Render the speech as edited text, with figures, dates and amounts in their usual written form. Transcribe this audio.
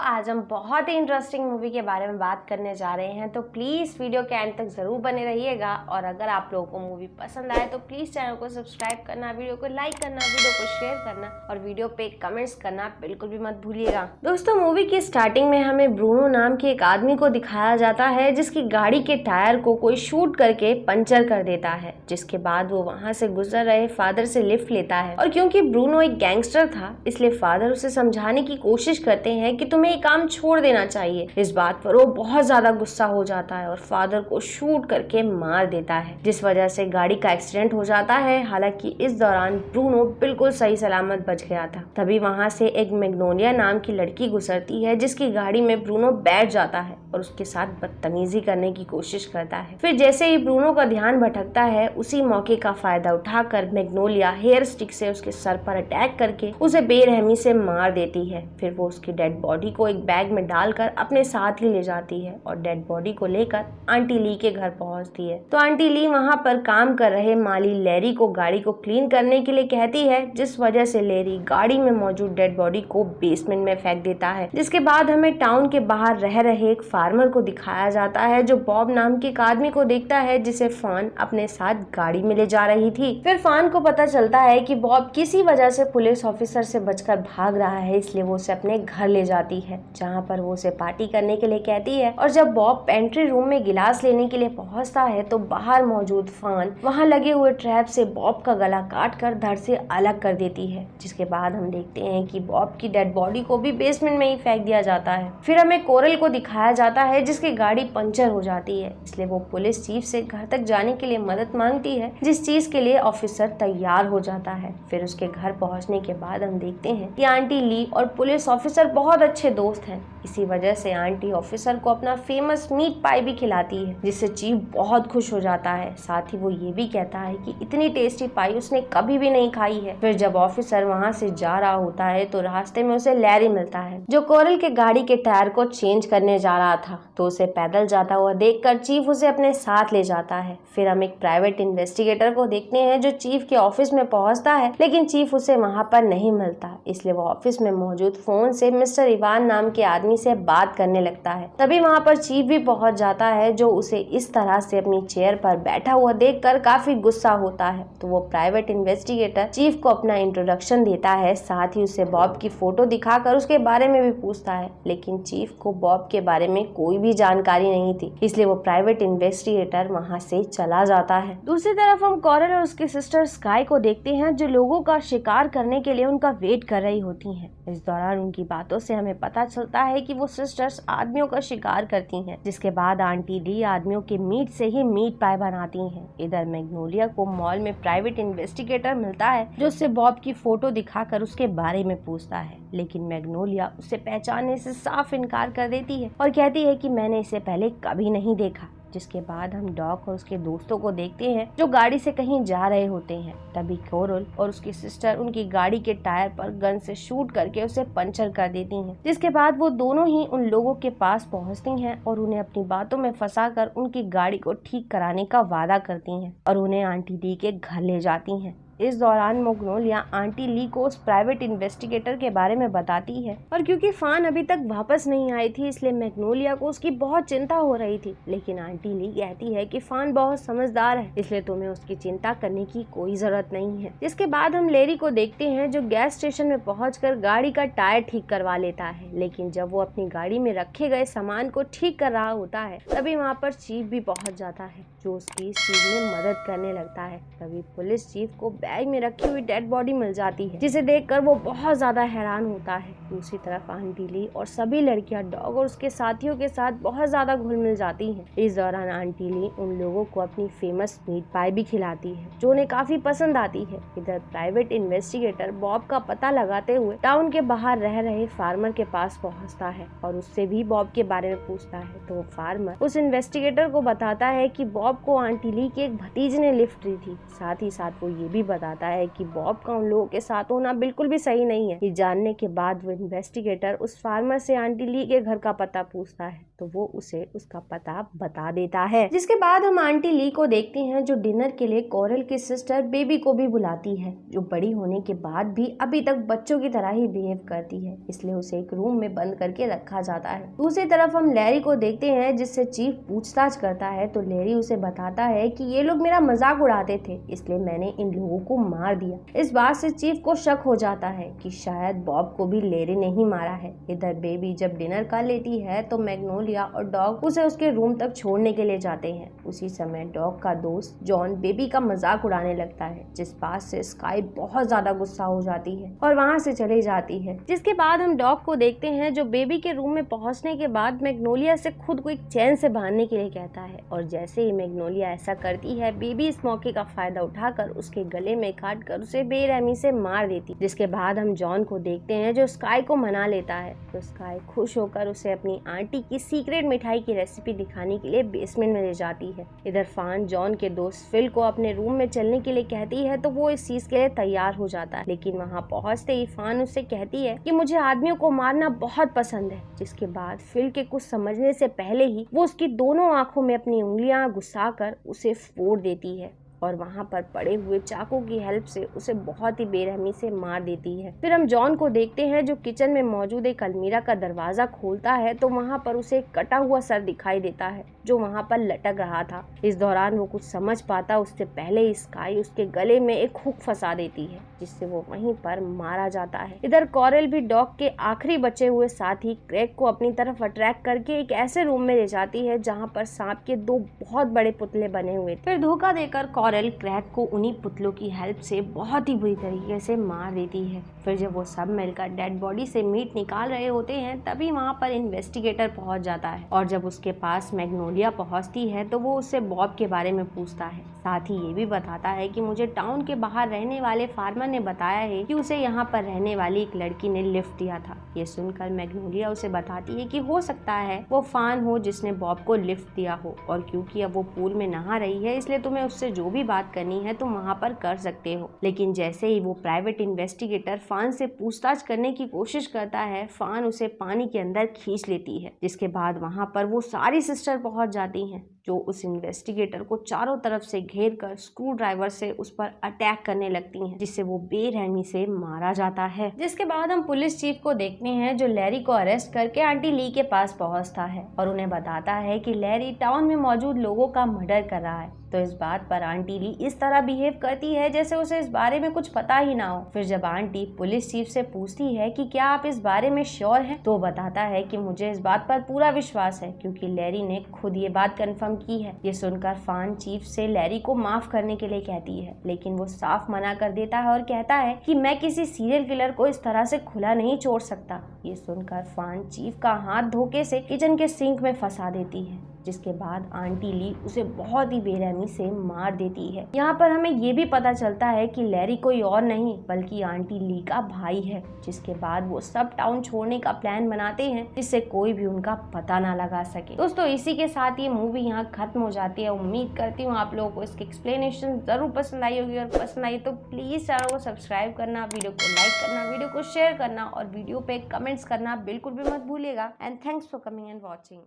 आज हम बहुत ही इंटरेस्टिंग मूवी के बारे में बात करने जा रहे हैं, तो प्लीज़ वीडियो के एंड तक ज़रूर बने रहिएगा। और अगर आप लोगों को मूवी पसंद आए तो प्लीज़ चैनल को सब्सक्राइब करना, वीडियो को लाइक करना, वीडियो को शेयर करना और वीडियो पे कमेंट्स करना बिल्कुल भी मत भूलिएगा। दोस्तों, मूवी की स्टार्टिंग में हमें ब्रूनो नाम के एक आदमी को दिखाया जाता है जिसकी गाड़ी के टायर को कोई शूट करके पंचर कर देता है, जिसके बाद वो वहाँ से गुजर रहे फादर से लिफ्ट लेता है। और क्योंकि ब्रूनो एक गैंगस्टर था, इसलिए फादर उसे समझाने की कोशिश करते हैं कि तुम्हें ये काम छोड़ देना चाहिए। इस बात पर वो बहुत ज्यादा गुस्सा हो जाता है और फादर को शूट करके मार देता है, जिस वजह से गाड़ी का एक्सीडेंट हो जाता है। हालांकि इस दौरान ब्रूनो बिल्कुल सही सलामत बच गया था। तभी वहाँ से एक मैग्नोलिया नाम की लड़की गुजरती है जिसकी गाड़ी में ब्रूनो बैठ जाता है और उसके साथ बदतमीजी करने की कोशिश करता है। फिर जैसे ही ब्रूनो का ध्यान भटकता है, उसी मौके का फायदा उठाकर मैग्नोलिया हेयर स्टिक से उसके सर पर अटैक करके उसे बेरहमी से मार देती है। फिर वो उसकी डेड बॉडी को एक बैग में डालकर अपने साथ ही ले जाती है और डेड बॉडी को लेकर आंटी ली के घर पहुंचती है। तो आंटी ली वहां पर काम कर रहे माली लैरी को गाड़ी को क्लीन करने के लिए कहती है, जिस वजह से लैरी गाड़ी में मौजूद डेड बॉडी को बेसमेंट में फेंक देता है। जिसके बाद हमें टाउन के बाहर रह रहे एक फार्मर को दिखाया जाता है जो बॉब नाम के एक आदमी को देखता है जिसे फान अपने साथ गाड़ी में ले जा रही थी। फिर फान को पता चलता है कि बॉब किसी वजह से पुलिस ऑफिसर से बचकर भाग रहा है, इसलिए वो उसे अपने घर ले जाती है, जहाँ पर वो उसे पार्टी करने के लिए कहती है। और जब बॉब पेंट्री रूम में गिलास लेने के लिए पहुंचता है तो बाहर मौजूद फान वहाँ लगे हुए ट्रैप से बॉब का गला काट कर धड़ से अलग कर देती है। जिसके बाद हम देखते हैं कि बॉब की डेड बॉडी को भी बेसमेंट में ही फेंक दिया जाता है। फिर हमें कोरल को दिखाया जाता है जिसकी गाड़ी पंचर हो जाती है, इसलिए वो पुलिस चीफ से घर तक जाने के लिए मदद मांगती है, जिस चीज के लिए ऑफिसर तैयार हो जाता है। फिर उसके घर पहुंचने के बाद हम देखते हैं कि आंटी ली और पुलिस ऑफिसर बहुत अच्छे दोस्त हैं। इसी वजह से आंटी ऑफिसर को अपना फेमस मीट पाई भी खिलाती है, जिससे चीफ बहुत खुश हो जाता है। साथ ही वो ये भी कहता है कि इतनी टेस्टी पाई उसने कभी भी नहीं खाई है। फिर जब ऑफिसर वहाँ से जा रहा होता है तो रास्ते में उसे लैरी मिलता है जो कोरल के गाड़ी के टायर को चेंज करने जा रहा था। तो उसे पैदल जाता हुआ देखकर चीफ उसे अपने साथ ले जाता है। फिर हम एक प्राइवेट इन्वेस्टिगेटर को देखते हैं जो चीफ के ऑफिस में पहुंचता है, लेकिन चीफ उसे वहां पर नहीं मिलता, इसलिए वो ऑफिस में मौजूद फोन से मिस्टर इवान नाम के आदमी से बात करने लगता है। तभी वहां पर चीफ भी पहुंच जाता है जो उसे इस तरह से अपनी चेयर पर बैठा हुआ देखकर काफी गुस्सा होता है। तो वो प्राइवेट इन्वेस्टिगेटर चीफ को अपना इंट्रोडक्शन देता है, साथ ही उसे बॉब की फोटो दिखाकर उसके बारे में भी पूछता है, लेकिन चीफ को बॉब के बारे में कोई भी जानकारी नहीं थी, इसलिए वो प्राइवेट इन्वेस्टिगेटर वहां से चला जाता है। दूसरी तरफ हम कोरल और उसकी सिस्टर स्काई को देखते हैं जो लोगों का शिकार करने के लिए उनका वेट कर रही होती हैं। इस दौरान उनकी बातों से हमें पता चलता है कि वो सिस्टर्स आदमियों का शिकार करती हैं। जिसके बाद आंटी ली आदमियों के मीट से ही मीट पाई बनाती हैं। इधर मैग्नोलिया को मॉल में प्राइवेट इन्वेस्टिगेटर मिलता है जो उससे बॉब की फोटो दिखाकर उसके बारे में पूछता है, लेकिन मैग्नोलिया उसे पहचानने से साफ इनकार कर देती है और कहती है कि मैंने इसे पहले कभी नहीं देखा। जिसके बाद हम डॉक और उसके दोस्तों को देखते हैं जो गाड़ी से कहीं जा रहे होते हैं। तभी कोरल और उसकी सिस्टर उनकी गाड़ी के टायर पर गन से शूट करके उसे पंचर कर देती हैं। जिसके बाद वो दोनों ही उन लोगों के पास पहुंचती हैं और उन्हें अपनी बातों में फंसाकर उनकी गाड़ी को ठीक कराने का वादा करती हैं और उन्हें आंटी ली के घर ले जाती हैं। इस दौरान मैग्नोलिया आंटी ली को उस प्राइवेट इन्वेस्टिगेटर के बारे में बताती है और क्योंकि फान अभी तक वापस नहीं आई थी, इसलिए मैग्नोलिया को उसकी बहुत चिंता हो रही थी। लेकिन आंटी ली कहती है कि फान बहुत समझदार है, इसलिए तुम्हें उसकी चिंता करने की कोई जरूरत नहीं है। इसके बाद हम लैरी को देखते हैं जो गैस स्टेशन में पहुंचकर गाड़ी का टायर ठीक करवा लेता है, लेकिन जब वो अपनी गाड़ी में रखे गए सामान को ठीक कर रहा होता है तभी वहाँ पर चीफ भी पहुंच जाता है जो उसकी इस चीज में मदद करने लगता है। तभी पुलिस चीफ को बैग में रखी हुई डेड बॉडी मिल जाती है, जिसे देखकर वो बहुत ज्यादा हैरान होता है। दूसरी तरफ आंटी ली और सभी लड़कियां डॉग और उसके साथियों के साथ बहुत ज्यादा घुल मिल जाती हैं। इस दौरान आंटी ली उन लोगों को अपनी फेमस मीट पाई भी खिलाती है जो उन्हें काफी पसंद आती है। इधर प्राइवेट इन्वेस्टिगेटर बॉब का पता लगाते हुए टाउन के बाहर रह रहे फार्मर के पास पहुँचता है और उससे भी बॉब के बारे में पूछता है। तो वो फार्मर उस इन्वेस्टिगेटर को बताता है कि बॉब बॉब को आंटी ली के एक भतीजे ने लिफ्ट दी थी। साथ ही साथ वो ये भी बताता है कि बॉब का उन लोगों के साथ होना बिल्कुल भी सही नहीं है। ये जानने के बाद वो इन्वेस्टिगेटर उस फार्मर से आंटी ली के घर का पता पूछता है तो वो उसे उसका पता बता देता है। जिसके बाद हम आंटी ली को देखते हैं जो डिनर के लिए कोरल की सिस्टर बेबी को भी बुलाती है, जो बड़ी होने के बाद भी अभी तक बच्चों की तरह ही बिहेव करती है, इसलिए उसे एक रूम में बंद करके रखा जाता है। दूसरी तरफ हम लैरी को देखते हैं जिससे चीफ पूछताछ करता है तो लैरी उसे बताता है कि ये लोग मेरा मजाक उड़ाते थे इसलिए मैंने इन लोगों को मार दिया। इस बात से चीफ को शक हो जाता है कि शायद बॉब को भी लैरी ने ही मारा है। इधर बेबी जब डिनर कर लेती है तो मैग्नोलिया और डॉग उसे उसके रूम तक छोड़ने के लिए जाते हैं। उसी समय डॉग का दोस्त जॉन बेबी का मजाक उड़ाने लगता है, जिस बात से स्काई बहुत ज्यादा गुस्सा हो जाती है और वहाँ से चली जाती है। जिसके बाद हम डॉग को देखते हैं जो बेबी के रूम में पहुँचने के बाद मैग्नोलिया से खुद को एक चैन से बांधने के लिए कहता है और जैसे ही मैग्नोलिया ऐसा करती है बेबी इस मौके का फायदा उठाकर उसके गले में काट कर उसे बेरहमी से मार देती। जिसके बाद हम जॉन को देखते हैं जो स्काई को मना लेता है तो स्काई खुश होकर उसे अपनी आंटी की सीक्रेट मिठाई की रेसिपी दिखाने के लिए बेसमेंट में ले जाती है। इधर फान जॉन के दोस्त फिल को अपने रूम में चलने के लिए कहती है तो वो इस चीज के लिए तैयार हो जाता है, लेकिन वहाँ पहुँचते ही फान उससे कहती है कि मुझे आदमियों को मारना बहुत पसंद है। जिसके बाद फिल के कुछ समझने से पहले ही वो उसकी दोनों आंखों में अपनी उंगलियां घुसाकर उसे फोड़ देती है और वहाँ पर पड़े हुए चाकू की हेल्प से उसे बहुत ही बेरहमी से मार देती है। फिर हम जॉन को देखते हैं जो किचन में मौजूद एक अलमीरा का दरवाजा खोलता है तो वहाँ पर उसे एक कटा हुआ सर दिखाई देता है जो वहाँ पर लटक रहा था। इस दौरान वो कुछ समझ पाता उससे पहले स्काई उसके गले में एक हुक फंसा देती है जिससे वो वहीं पर मारा जाता है। इधर कोरल भी डॉग के आखिरी बचे हुए साथी क्रेग को अपनी तरफ अट्रैक्ट करके एक ऐसे रूम में ले जाती है जहाँ पर सांप के 2 बहुत बड़े पुतले बने हुए थे। फिर धोखा देकर कोरल क्रेग को उन्हीं पुतलों की हेल्प से बहुत ही बुरी तरीके से मार देती है। फिर जब वो सब मिलकर डेड बॉडी से मीट निकाल रहे होते हैं तभी वहाँ पर इन्वेस्टिगेटर पहुँच जाता है और जब उसके पास मैग्नोलिया पहुँचती है तो वो उससे बॉब के बारे में पूछता है। साथ ही ये भी बताता है कि मुझे टाउन के बाहर रहने वाले फार्मर ने बताया है कि उसे यहाँ पर रहने वाली एक लड़की ने लिफ्ट दिया था। ये सुनकर मैग्नोलिया उसे बताती है कि हो सकता है वो फान हो जिसने बॉब को लिफ्ट दिया हो और क्योंकि अब वो पूल में नहा रही है इसलिए तुम्हें उससे जो भी बात करनी है तुम वहाँ पर कर सकते हो। लेकिन जैसे ही वो प्राइवेट इन्वेस्टिगेटर फान से पूछताछ करने की कोशिश करता है फान उसे पानी के अंदर खींच लेती है। जिसके बाद वहाँ पर वो सारी सिस्टर पहुँच जाती हैं जो उस इन्वेस्टिगेटर को चारों तरफ से घेर कर स्क्रू ड्राइवर से उस पर अटैक करने लगती हैं जिससे वो बेरहमी से मारा जाता है। जिसके बाद हम पुलिस चीफ को देखते हैं जो लैरी को अरेस्ट करके आंटी ली के पास पहुंचता है और उन्हें बताता है कि लैरी टाउन में मौजूद लोगों का मर्डर कर रहा है। तो इस बात पर आंटी ली इस तरह बिहेव करती है जैसे उसे इस बारे में कुछ पता ही ना हो। फिर जब आंटी पुलिस चीफ से पूछती है कि क्या आप इस बारे में श्योर हैं, तो बताता है कि मुझे इस बात पर पूरा विश्वास है क्योंकि लैरी ने खुद ये बात कंफर्म की है। ये सुनकर फान चीफ से लैरी को माफ करने के लिए कहती है लेकिन वो साफ मना कर देता है और कहता है कि मैं किसी सीरियल किलर को इस तरह से खुला नहीं छोड़ सकता। ये सुनकर फान चीफ का हाथ धोखे से किचन के सिंक में फंसा देती है। जिसके बाद आंटी ली उसे बहुत ही बेरहमी से मार देती है। यहाँ पर हमें ये भी पता चलता है कि लैरी कोई और नहीं बल्कि आंटी ली का भाई है। जिसके बाद वो सब टाउन छोड़ने का प्लान बनाते हैं जिससे कोई भी उनका पता ना लगा सके। दोस्तों इसी के साथ ये मूवी यहाँ खत्म हो जाती है। उम्मीद करती हूँ आप लोगों को इसकी एक्सप्लेनेशन जरूर पसंद आई होगी और पसंद आई तो प्लीज चैनल को सब्सक्राइब करना, वीडियो को लाइक करना, वीडियो को शेयर करना और वीडियो पे कमेंट्स करना बिल्कुल भी मत भूलिएगा। And thanks for coming and watching.